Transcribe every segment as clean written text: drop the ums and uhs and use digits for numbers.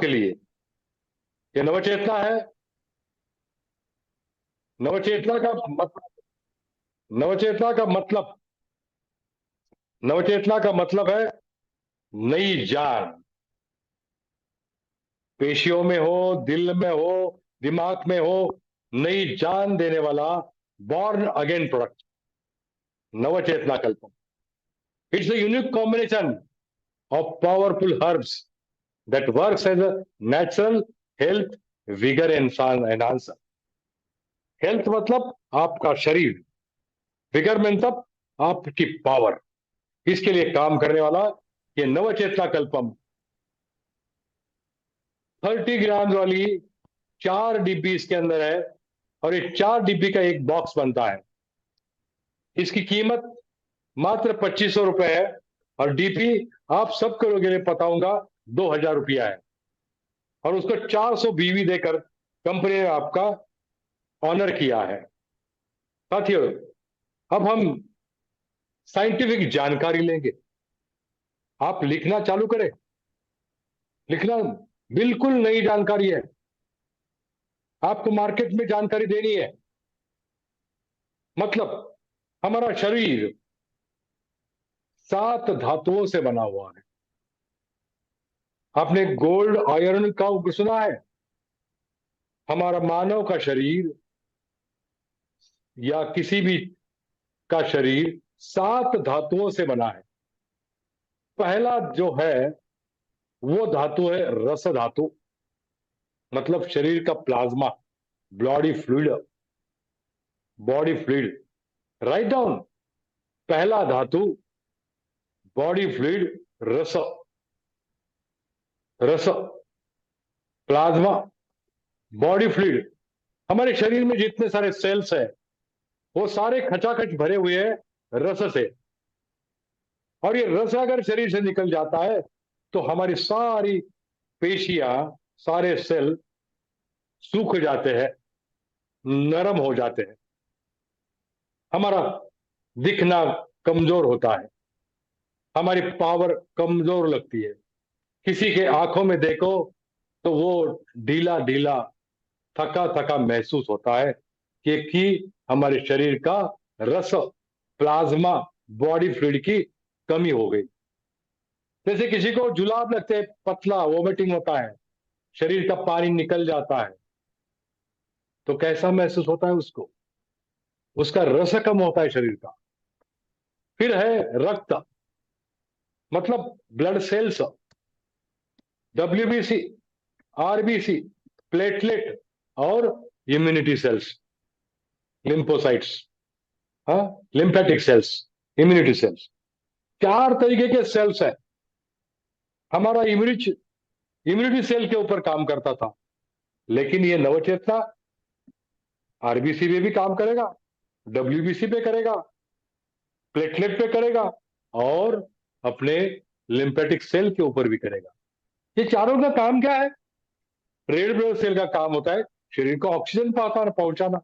आपके लिए ये नवचेतना है। नवचेतना का मतलब नवचेतना का मतलब नवचेतना का मतलब है नई जान। पेशियों में हो, दिल में हो, दिमाग में हो, नई जान देने वाला born again product Navchetna Kalpam. It's a unique combination of powerful herbs that works as a natural health vigor enhancer। Health मतलब आपका शरीर, विगर मतलब आपकी पावर, इसके लिए काम करने वाला ये नवचेतना कल्पम 30 ग्राम वाली 4 डिब्बी इसके अंदर है। और ये 4 डिब्बी का एक बॉक्स बनता है। इसकी कीमत मात्र 2500 रुपए है। और डीपी आप सबको लोगों के लिए बताऊंगा 2000 रुपया है। और उसको 400 बीवी देकर कंपनी ने आपका ऑनर किया है। साथियों, अब हम साइंटिफिक जानकारी लेंगे। आप लिखना चालू करें। लिखना बिल्कुल नई जानकारी है। आपको मार्केट में जानकारी देनी है। मतलब हमारा शरीर 7 धातुओं से बना हुआ है। आपने गोल्ड आयरन का सुना है? हमारा मानव का शरीर या किसी भी का शरीर 7 धातुओं से बना है। पहला जो है वो धातु है रस धातु, मतलब शरीर का plasma, body fluid. Body fluid, write down. पहला धातु बॉडी फ्लूइड, रस। रस, प्लाज्मा, बॉडी फ्लूइड। हमारे शरीर में जितने सारे सेल्स हैं वो सारे खचाखच भरे हुए हैं रस से। और ये रस अगर शरीर से निकल जाता है तो हमारी सारी पेशियां, सारे सेल सूख जाते हैं, नरम हो जाते हैं। हमारा दिखना कमजोर होता है, हमारी पावर कमजोर लगती है। किसी के आंखों में देखो तो वो ढीला ढीला, थका थका महसूस होता है कि हमारे शरीर का रस, प्लाज्मा, बॉडी फ्लूइड की कमी हो गई। जैसे किसी को जुलाब लगते हैं, पतला, वोमिटिंग होता है, शरीर का पानी निकल जाता है, तो कैसा महसूस होता है उसको? उसका रस कम होता है शरीर का। फिर है रक्त, मतलब blood cells, WBC, RBC, platelet और इम्यूनिटी सेल्स, लिम्फोसाइट्स, हाँ, लिम्फेटिक सेल्स, इम्यूनिटी सेल्स। 4 तरीके के सेल्स है। हमारा इम्यूनिटी सेल के ऊपर काम करता था, लेकिन ये नवचेतना आरबीसी पे भी काम करेगा, डब्ल्यूबीसी पे करेगा, प्लेटलेट पे करेगा और अपने लिम्फेटिक सेल के ऊपर भी करेगा। ये चारों का काम क्या है? रेड ब्लड सेल का काम होता है शरीर को ऑक्सीजन पहुंचाना,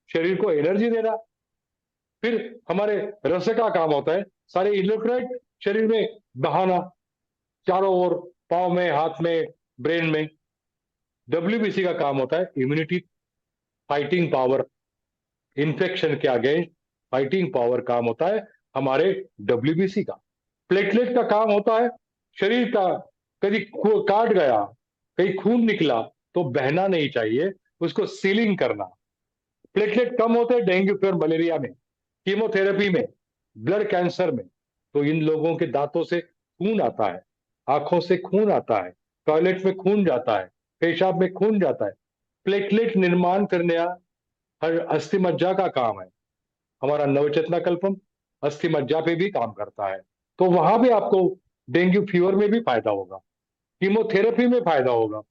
शरीर को एनर्जी देना। फिर हमारे रस का काम होता है सारे इलेक्ट्रोलाइट शरीर में बहाना, चारों ओर, पाँव में, हाथ में, ब्रेन में। डब्ल्यूबीसी का काम होता है इम्यूनिटी, फाइटिंग पावर, इन्फेक्शन के अगेंस्ट फाइटिंग पावर काम होता है हमारे डब्ल्यूबीसी का। प्लेटलेट का काम होता है शरीर का, कभी काट गया, कहीं खून निकला तो बहना नहीं चाहिए, उसको सीलिंग करना। प्लेटलेट कम होते हैं डेंगू फीवर, मलेरिया में, कीमोथेरेपी में, ब्लड कैंसर में। तो इन लोगों के दांतों से खून आता है, आंखों से खून आता है, टॉयलेट में खून जाता है, पेशाब में खून जाता है। प्लेटलेट निर्माण करने हर अस्थि मज्जा का काम है। हमारा नवचेतना कल्पम अस्थि मज्जा पे भी काम करता है। तो वहां भी आपको डेंगू फीवर में भी फायदा होगा, कीमोथेरेपी में फायदा होगा,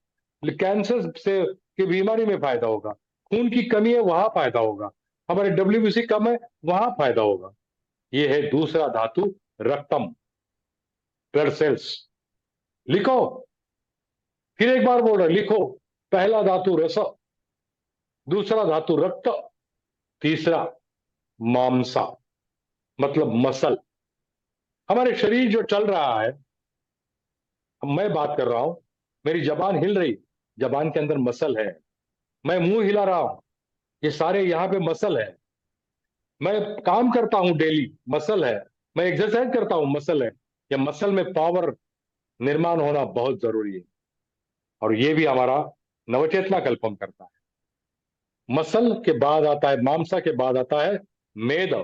कैंसर से की बीमारी में फायदा होगा, खून की कमी है वहां फायदा होगा, हमारे डब्ल्यूबीसी कम है वहां फायदा होगा। ये है दूसरा धातु रक्तम, ब्लड सेल्स। लिखो, फिर एक बार बोल रहे, लिखो। पहला धातु रस, दूसरा धातु रक्त, तीसरा मांसा, मतलब मसल। हमारे शरीर जो चल रहा है, मैं बात कर रहा हूं, मेरी जबान हिल रही, जबान के अंदर मसल है। मैं मुंह हिला रहा हूं, ये सारे यहाँ पे मसल है। मैं काम करता हूं डेली, मसल है। मैं एक्सरसाइज करता हूं, मसल है। ये मसल में पावर निर्माण होना बहुत जरूरी है। और ये भी हमारा नवचेतना कल्पम करता है। मसल के बाद आता है, मांसा के बाद आता है मेद।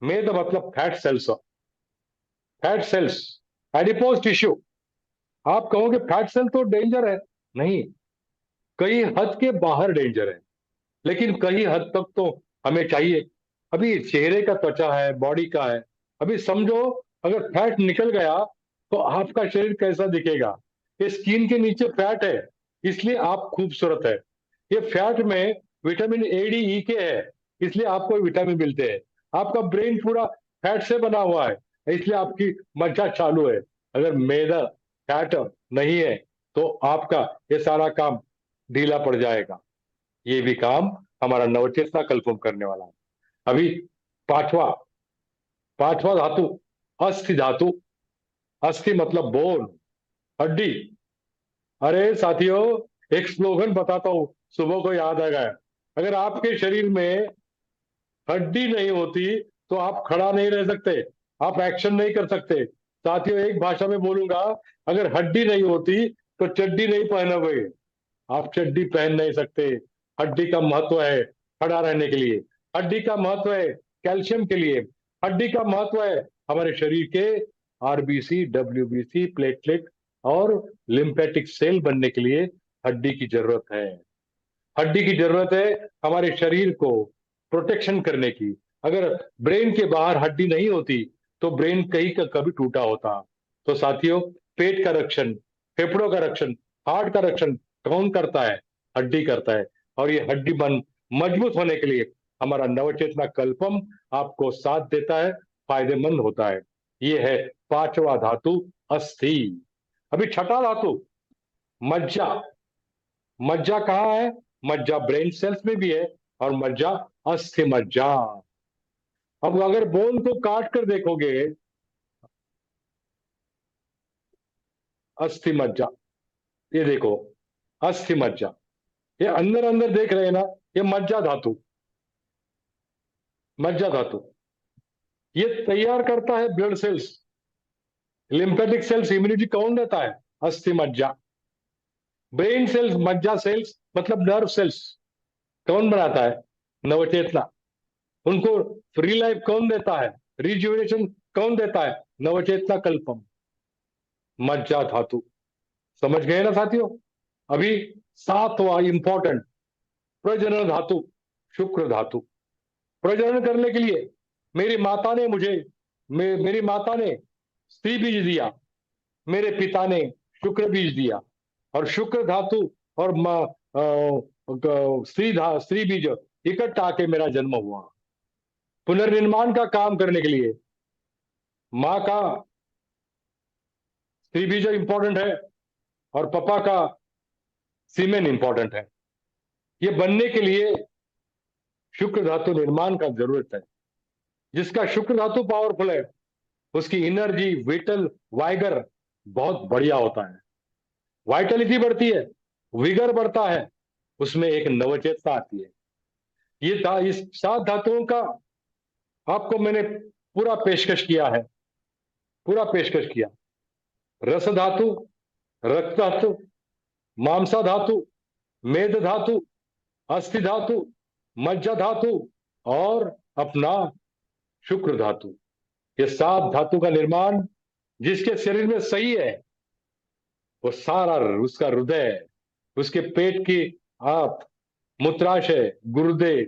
मेद मतलब fat cells. Fat cells, adipose tissue. आप कहोगे फैट सेल तो डेंजर है। नहीं, कई हद के बाहर डेंजर है, लेकिन कई हद तक तो हमें चाहिए। अभी चेहरे का त्वचा है, बॉडी का है। अभी समझो, अगर फैट निकल गया तो आपका शरीर कैसा दिखेगा। ये स्किन के नीचे फैट है, इसलिए आप खूबसूरत है। ये फैट में विटामिन ए डी ई के है, इसलिए आपको विटामिन मिलते हैं। आपका ब्रेन पूरा फैट से बना हुआ है, इसलिए आपकी मज्जा चालू है। अगर मैदा फैट नहीं है तो आपका ये सारा काम ढीला पड़ जाएगा। ये भी काम हमारा नवचेतना कल्पम करने वाला है। अभी पांचवा, पांचवा धातु अस्थि धातु। अस्थि मतलब बोन, हड्डी। अरे साथियों, एक स्लोगन बताता हूं, सुबह को याद आ गया। अगर आपके शरीर में हड्डी नहीं होती तो आप खड़ा नहीं रह सकते, आप एक्शन नहीं कर सकते। साथियों, एक भाषा में बोलूंगा, अगर हड्डी नहीं होती तो चड्डी नहीं पहनोगे। आप चड्डी पहन नहीं सकते। हड्डी का महत्व है खड़ा रहने के लिए। हड्डी का महत्व है कैल्शियम के लिए। हड्डी का महत्व है हमारे शरीर के आरबीसी, डब्ल्यूबीसी, प्लेटलेट और लिम्फेटिक सेल बनने के लिए हड्डी की जरूरत है। हड्डी की जरूरत है हमारे शरीर को प्रोटेक्शन करने की। अगर ब्रेन के बाहर हड्डी नहीं होती तो ब्रेन कहीं का कभी टूटा होता। तो साथियों, पेट का रक्षण, फेफड़ों का रक्षण, हार्ट का रक्षण कौन करता है? हड्डी करता है। और ये हड्डी मन मजबूत होने के लिए हमारा नवचेतना कल्पम आपको साथ देता है, फायदेमंद होता है। ये है पांचवा धातु अस्थि। अभी छठा धातु मज्जा। मज्जा कहाँ है? मज्जा ब्रेन सेल्स में भी है, और मज्जा अस्थि मज्जा। अब अगर बोन को काट कर देखोगे, अस्थि मज्जा, ये देखो, अस्थि मज्जा, ये अंदर अंदर देख रहे हैं ना, ये मज्जा धातु। मज्जा धातु ये तैयार करता है blood cells, lymphatic cells, immunity कौन देता है? अस्थि मज्जा। ब्रेन सेल्स, मज्जा सेल्स मतलब नर्व सेल्स कौन बनाता है? नवचेतना। उनको फ्री लाइफ कौन देता है? रिजुविनेशन कौन देता है? नवचेतना कल्पम, मज्जा धातु। समझ गए ना साथियों? अभी सातवां इंपॉर्टेंट, प्रजनन धातु, शुक्र धातु। प्रजनन करने के लिए मेरी माता ने मुझे, मेरी माता ने स्त्री बीज दिया, मेरे पिता ने शुक्र बीज दिया। और शुक्र धातु और स्त्री बीज इकट्ठा आके मेरा जन्म हुआ। पुनर्निर्माण का काम करने के लिए माँ का स्त्री बीज इंपॉर्टेंट है, और पापा का सीमेन इंपॉर्टेंट है। ये बनने के लिए शुक्र धातु निर्माण का जरूरत है। जिसका शुक्र धातु पावरफुल है, उसकी एनर्जी, विटल, वाइगर बहुत बढ़िया होता है। वाइटलिटी बढ़ती है, विगर बढ़ता है, उसमें एक नवचेतना आती है। इस सात धातुओं का आपको मैंने पूरा पेशकश किया है, पूरा पेशकश किया। रस धातु, रक्त धातु, मांसा धातु, मेद धातु, अस्थि धातु, मज्जा धातु और अपना शुक्र धातु। ये सात धातु का निर्माण जिसके शरीर में सही है, वो सारा उसका हृदय, उसके पेट की आप, मूत्राशय, गुर्दे,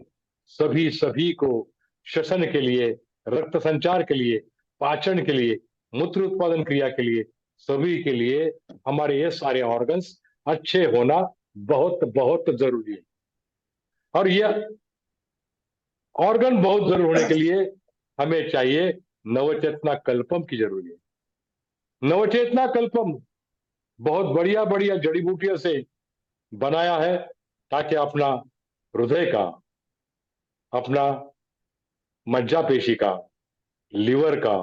सभी सभी को श्वसन के लिए, रक्त संचार के लिए, पाचन के लिए, मूत्र उत्पादन क्रिया के लिए, सभी के लिए हमारे ये सारे ऑर्गन्स अच्छे होना बहुत बहुत जरूरी है। और ये ऑर्गन बहुत जरूर होने के लिए हमें चाहिए नवचेतना कल्पम की जरूरी है। नवचेतना कल्पम बहुत बढ़िया बढ़िया जड़ी बूटियों से बनाया है, ताकि अपना हृदय का, अपना मज्जा पेशी का, लिवर का,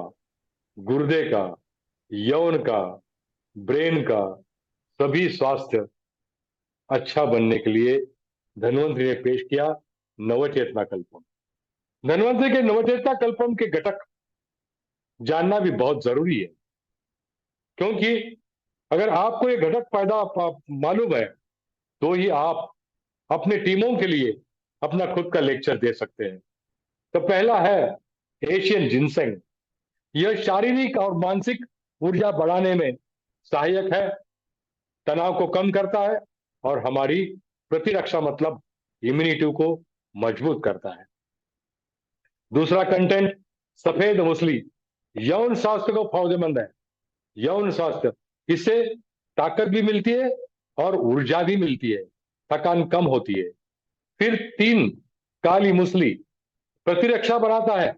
गुर्दे का, यौन का, ब्रेन का, सभी स्वास्थ्य अच्छा बनने के लिए धन्वंतरि ने पेश किया नवचेतना कल्पम। धन्वंतरि के नवचेतना कल्पम के घटक जानना भी बहुत जरूरी है, क्योंकि अगर आपको ये घटक मालूम है तो ही आप अपने टीमों के लिए अपना खुद का लेक्चर दे सकते हैं। तो पहला है एशियन जिनसेंग। यह शारीरिक और मानसिक ऊर्जा बढ़ाने में सहायक है, तनाव को कम करता है और हमारी प्रतिरक्षा मतलब इम्यूनिटी को मजबूत करता है। दूसरा कंटेंट सफेद मूसली यौन स्वास्थ्य को फायदेमंद है। यौन स्वास्थ्य, इससे ताकत भी मिलती है और ऊर्जा भी मिलती है, थकान कम होती है। फिर 3 काली मूसली प्रतिरक्षा बढ़ाता है,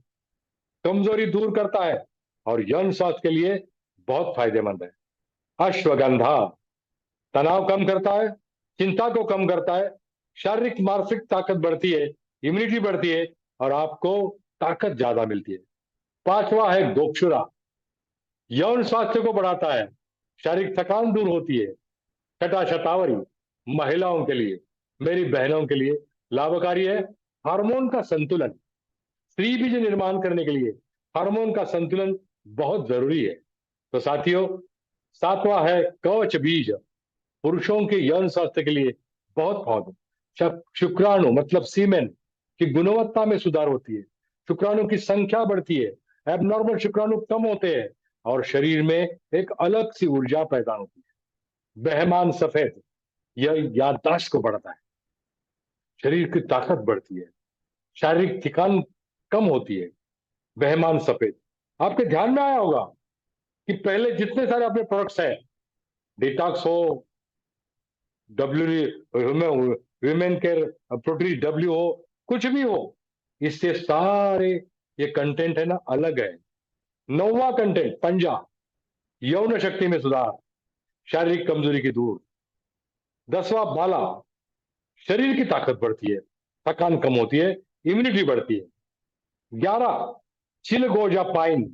कमजोरी दूर करता है और यौन स्वास्थ्य के लिए बहुत फायदेमंद है। अश्वगंधा तनाव कम करता है, चिंता को कम करता है, शारीरिक मानसिक ताकत बढ़ती है, इम्यूनिटी बढ़ती है और आपको ताकत ज्यादा मिलती है। पांचवा है गोक्षुरा। यौन स्वास्थ्य को बढ़ाता है, शारीरिक थकान दूर होती है। छठा शतावरी महिलाओं के लिए, मेरी बहनों के लिए लाभकारी है। हार्मोन का संतुलन, स्त्री बीज निर्माण करने के लिए हार्मोन का संतुलन बहुत जरूरी है। तो साथियों, सातवां है कवच बीज। पुरुषों के यौन स्वास्थ्य के लिए बहुत फायदा। शुक्राणु मतलब सीमेन की गुणवत्ता में सुधार होती है, शुक्राणु की संख्या बढ़ती है, एबनॉर्मल शुक्राणु कम होते हैं और शरीर में एक अलग सी ऊर्जा पैदा होती है। बहमान सफेद, यह याददाश्त को बढ़ाता है, शरीर की ताकत बढ़ती है, शारीरिक थकान कम होती है। बहमान सफेद, आपके ध्यान में आया होगा कि पहले जितने सारे अपने प्रोडक्ट्स हैं, डिटॉक्स हो, W women care protein W हो, कुछ भी हो, इससे सारे ये कंटेंट है ना अलग है। 9वां कंटेंट पंजा, यौन शक्ति में सुधार, शारीरिक कमजोरी की दूर। 10वां बाला, शरीर की ताकत बढ़ती है, थकान कम होती है, इम्यूनिटी बढ़ती है। 11 चिलगोजा पाइन,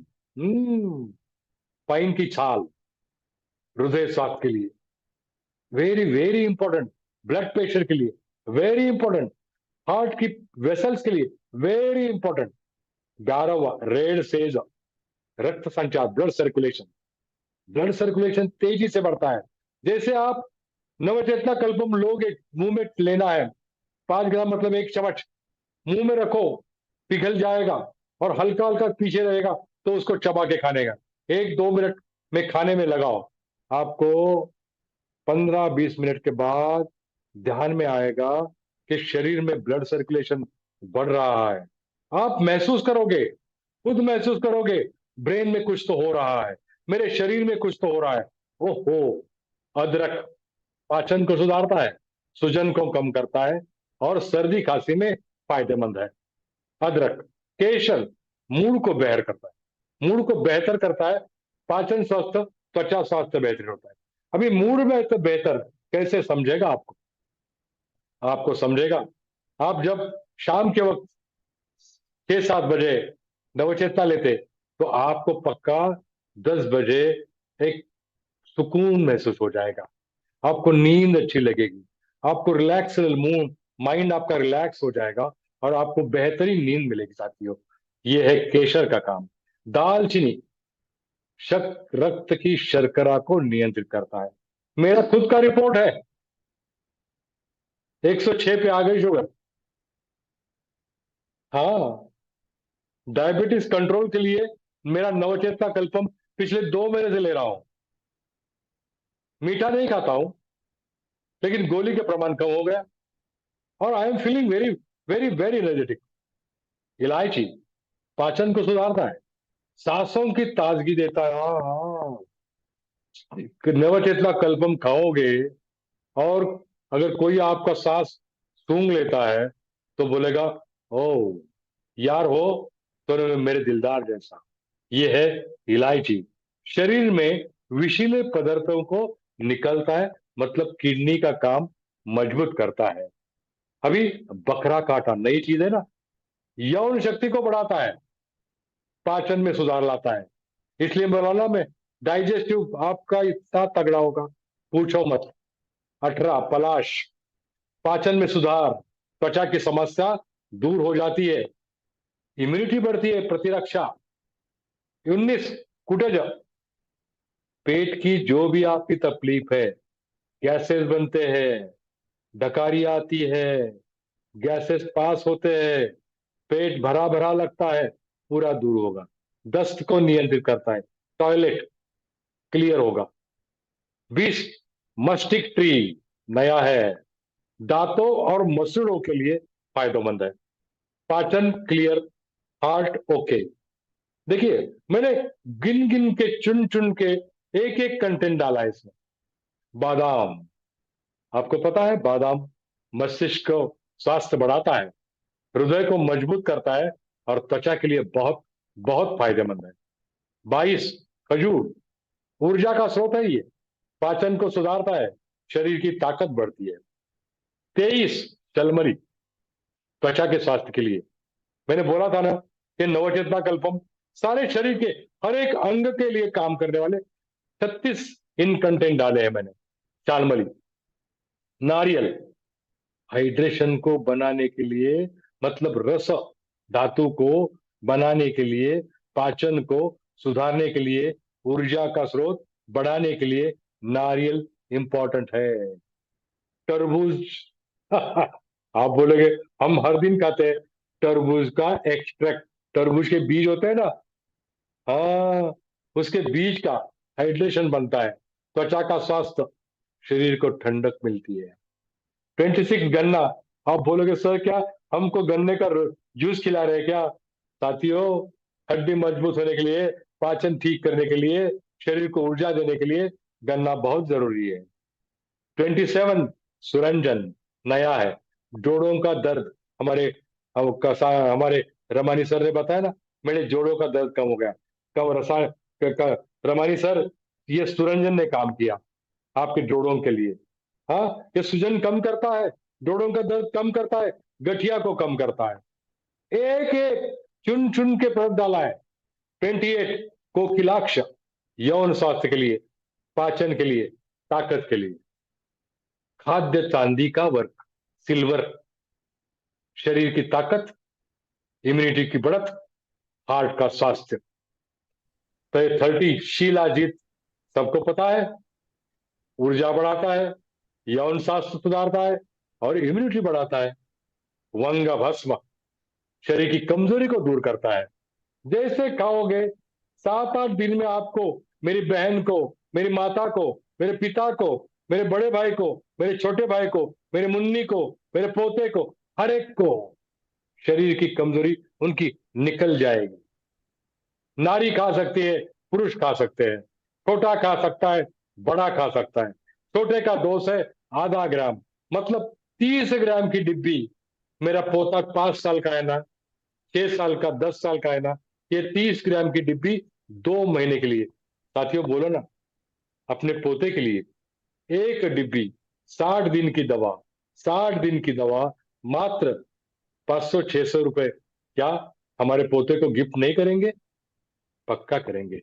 पाइन की छाल हृदय स्वास्थ्य के लिए very very important, blood pressure के लिए वेरी इंपॉर्टेंट, हार्ट की वेसल्स के लिए वेरी इंपॉर्टेंट। 12वां रेड सेज, रक्त संचार, ब्लड सर्कुलेशन। ब्लड सर्कुलेशन तेजी से बढ़ता है। जैसे आप नवचेतना कल्पम लोगे, मुंह में लेना है, 5 ग्राम मतलब 1 चम्मच मुंह में रखो, पिघल जाएगा और हल्का हल्का पीछे रहेगा, तो उसको चबा के खाने का 1-2 मिनट में खाने में लगाओ, आपको 15-20 मिनट के बाद ध्यान में आएगा कि शरीर में ब्लड सर्कुलेशन बढ़ रहा है। आप महसूस करोगे, खुद महसूस करोगे, ब्रेन में कुछ तो हो रहा है, मेरे शरीर में कुछ तो हो रहा है। ओहो। अदरक पाचन को सुधारता है, सूजन को कम करता है और सर्दी खांसी में फायदेमंद है। अदरक। केशर मूड को बेहतर करता है, मूड को बेहतर करता है, पाचन स्वास्थ्य, त्वचा स्वास्थ्य बेहतर होता है। अभी मूड में तो बेहतर कैसे समझेगा, आपको आपको समझेगा आप जब शाम के वक्त 6-7 बजे नवचेतना लेते, तो आपको पक्का 10 बजे एक सुकून महसूस हो जाएगा, आपको नींद अच्छी लगेगी, आपको रिलैक्स मूड, माइंड आपका रिलैक्स हो जाएगा और आपको बेहतरीन नींद मिलेगी। साथियों, ये है केशर का काम। दालचीनी रक्त की शर्करा को नियंत्रित करता है। मेरा खुद का रिपोर्ट है, 106 पे आ गई शुगर। हाँ, डायबिटीज कंट्रोल के लिए मेरा नवचेतना कल्पम पिछले 2 महीने से ले रहा हूं। मीठा नहीं खाता हूं, लेकिन गोली के प्रमाण कम हो गया और I am feeling very very very energetic. इलायची पाचन को सुधारता है, सांसों की ताजगी देता है। हाँ हाँ, नवचेतना कल्पम खाओगे और अगर कोई आपका सांस सूंघ लेता है तो बोलेगा, ओ यार हो तो मेरे दिलदार जैसा। ये है इलायची, शरीर में विषैले पदार्थों को निकलता है, मतलब किडनी का काम मजबूत करता है। अभी बकरा काटा नई चीज है ना, यौन शक्ति को बढ़ाता है, पाचन में सुधार लाता है, इसलिए मौलाना में डाइजेस्टिव आपका इतना तगड़ा होगा। पूछो मत। 18 पलाश, पाचन में सुधार, त्वचा की समस्या दूर हो जाती है, इम्यूनिटी बढ़ती है, प्रतिरक्षा। 19 कुटेज, पेट की जो भी आपकी तकलीफ है, गैसेस बनते हैं, डकारी आती है, गैसेस पास होते हैं, पेट भरा भरा लगता है, पूरा दूर होगा। दस्त को नियंत्रित करता है, टॉयलेट क्लियर होगा। 20 मस्टिक ट्री, नया है, दांतों और मसूड़ों के लिए फायदेमंद है, पाचन क्लियर, हार्ट ओके। देखिए, मैंने गिन गिन के चुन चुन के एक एक कंटेंट डाला है इसमें। बादाम, आपको पता है बादाम मस्तिष्क को स्वास्थ्य बढ़ाता है, हृदय को मजबूत करता है और त्वचा के लिए बहुत बहुत फायदेमंद है। 22 खजूर, ऊर्जा का स्रोत है ये, पाचन को सुधारता है, शरीर की ताकत बढ़ती है। 23 चलमरी, त्वचा के स्वास्थ्य के लिए। मैंने बोला था ना कि नवचेतना कल्पम सारे शरीर के हर एक अंग के लिए काम करने वाले 36 इन कंटेंट डाले हैं मैंने। चालमली, नारियल, हाइड्रेशन को बनाने के लिए, मतलब रस धातु को बनाने के लिए, पाचन को सुधारने के लिए, ऊर्जा का स्रोत बढ़ाने के लिए नारियल इंपॉर्टेंट है। तरबूज आप बोलोगे हम हर दिन खाते हैं तरबूज का एक्सट्रैक्ट, तरबूज के बीज होते हैं ना, हाँ, उसके बीज का हाइड्रेशन बनता है, त्वचा का स्वास्थ्य, शरीर को ठंडक मिलती है। 26 गन्ना, आप बोलोगे सर क्या हमको गन्ने का जूस खिला रहे हैं क्या? साथियों, हड्डी मजबूत होने के लिए, पाचन ठीक करने के लिए, शरीर को ऊर्जा देने के लिए गन्ना बहुत जरूरी है। 27 सुरंजन, नया है, जोड़ों का दर्द, हमारे हमारे रमानी सर ने बताया ना, मेरे जोड़ों का दर्द कम हो गया। कब रमानी सर, ये सुरंजन ने काम किया आपके जोड़ों के लिए। हाँ, ये सूजन कम करता है, जोड़ों का दर्द कम करता है, गठिया को कम करता है। एक एक चुन चुन के प्रयोग डाला है। 28 कोकिलाक्ष, यौन स्वास्थ्य के लिए, पाचन के लिए, ताकत के लिए। खाद्य चांदी का वर्क, सिल्वर, शरीर की ताकत, इम्यूनिटी की बढ़त, हार्ट का स्वास्थ्य। तो 30 शीलाजीत, सबको पता है, ऊर्जा बढ़ाता है, यौन स्वास्थ्य सुधारता है और इम्यूनिटी बढ़ाता है। वंग भस्म, शरीर की कमजोरी को दूर करता है। जैसे खाओगे 7-8 दिन में आपको, मेरी बहन को, मेरी माता को, मेरे पिता को, मेरे बड़े भाई को, मेरे छोटे भाई को, मेरे मुन्नी को, मेरे पोते को, हर एक को शरीर की कमजोरी उनकी निकल जाएगी। नारी खा सकती है, पुरुष खा सकते हैं, छोटा खा सकता है, बड़ा खा सकता है। छोटे का दोष है आधा ग्राम, मतलब 30 ग्राम की डिब्बी। मेरा पोता 5 साल का है ना, 6 साल का, 10 साल का है ना, ये 30 ग्राम की डिब्बी 2 महीने के लिए। साथियों बोलो ना, अपने पोते के लिए एक डिब्बी, 60 दिन की दवा, 60 दिन की दवा, मात्र 500-600 रुपए। क्या हमारे पोते को गिफ्ट नहीं करेंगे? पक्का करेंगे।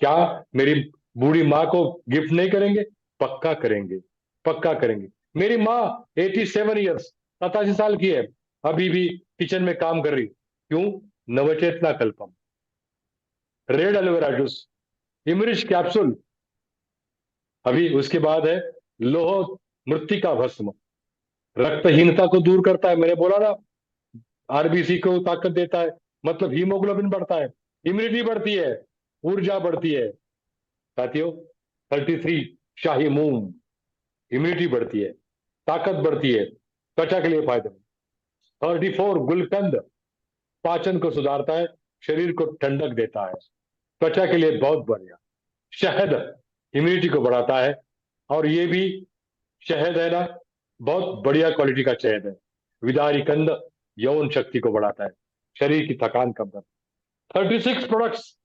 क्या मेरी बूढ़ी माँ को गिफ्ट नहीं करेंगे? पक्का करेंगे, पक्का करेंगे। मेरी माँ 87 ईयर्स, 87 साल की है, अभी भी किचन में काम कर रही। क्यों? नवचेतना कल्पम। रेड एलोवेरा जूस, इमरिश कैप्सूल, अभी उसके बाद है लोह मृत्तिका भस्म, रक्तहीनता को दूर करता है, मैंने बोला ना, आरबीसी को ताकत देता है, मतलब हीमोग्लोबिन बढ़ता है, इम्यूनिटी बढ़ती है, ऊर्जा बढ़ती है। साथियों, 33 शाही मूंग, इम्यूनिटी बढ़ती है, ताकत बढ़ती है, त्वचा के लिए फायदेमंद। 34 गुलकंद, पाचन को सुधारता है, शरीर को ठंडक देता है, त्वचा के लिए बहुत बढ़िया। शहद इम्यूनिटी को बढ़ाता है, और ये भी शहद है ना, बहुत बढ़िया क्वालिटी का शहद है। विदारी कंद यौन शक्ति को बढ़ाता है, शरीर की थकान कम करता है। 36 प्रोडक्ट्स